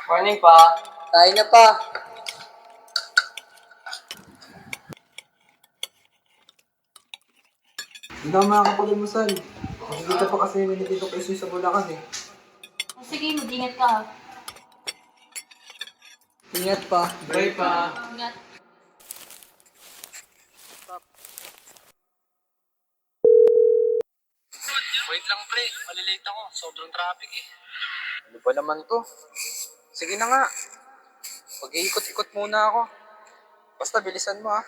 Morning pa. Kain na pa. Hindi ako makakapag-almusal. Nakikita pa kasi nila dito kay Suy sa Bulacan eh. O sige, mag-ingat ka ha. Ingat pa. Bye pa. Ingat. Wait lang pre, malilate ako. Sobrang traffic eh. Ano ba naman to? Sige na nga. Mag-iikot-ikot muna ako. Basta bilisan mo ah.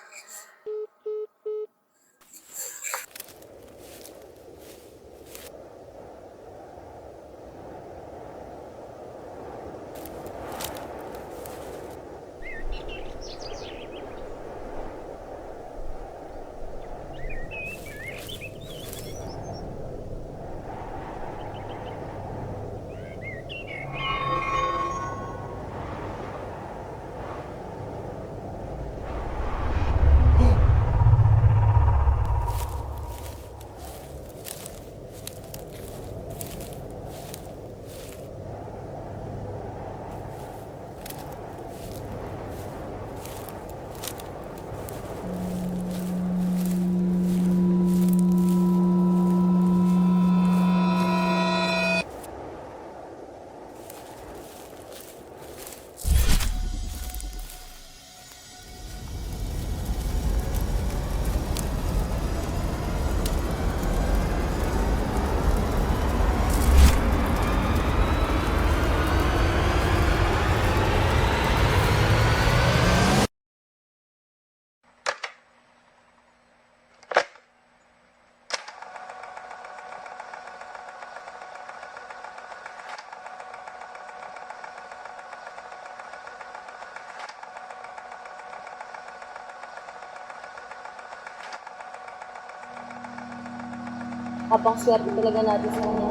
Kapang swerte talaga natin sa kanya.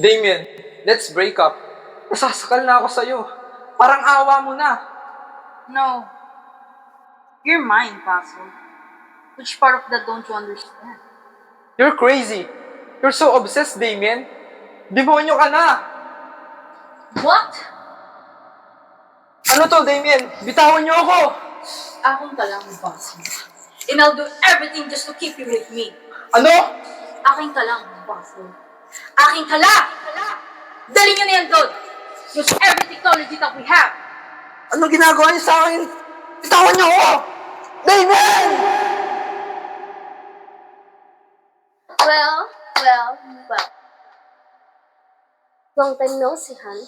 Damien, let's break up. Nasasakal na ako sa'yo. Parang awa mo na. No. You're mine, Paso. Which part of that don't you understand? You're crazy. You're so obsessed, Damien. Demonyo ka na. What? Ano to, Damien? Bitawan niyo ako. Akong ka lang, Paso. And I'll do everything just to keep you with me. Ano? Aking ka lang, Paso. Aking ka lang! Dali nyo na yan doon! Use every technology that we have! Ano ginagawa niyo sa akin? Bitawan niyo ako! Damien! Well. Long time no see, Han.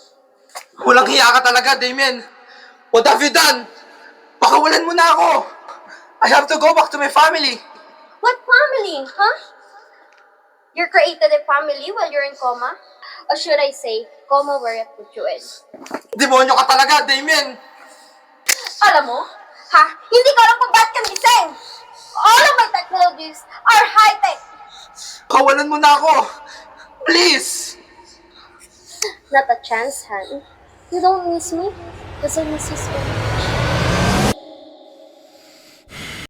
Walang hiya ka talaga, Damien. What have you done? Pakawalan mo na ako. I have to go back to my family. What family, huh? You created a family while you're in coma? Or should I say, coma where it put you in? Demonyo ka talaga, Damien. Alam mo, ha? Hindi ko alam kung ba't ka nagising. All of my technologies are high-tech. Kawalan mo na ako. Please. Not a chance, Han. You don't miss me, because I miss you so much.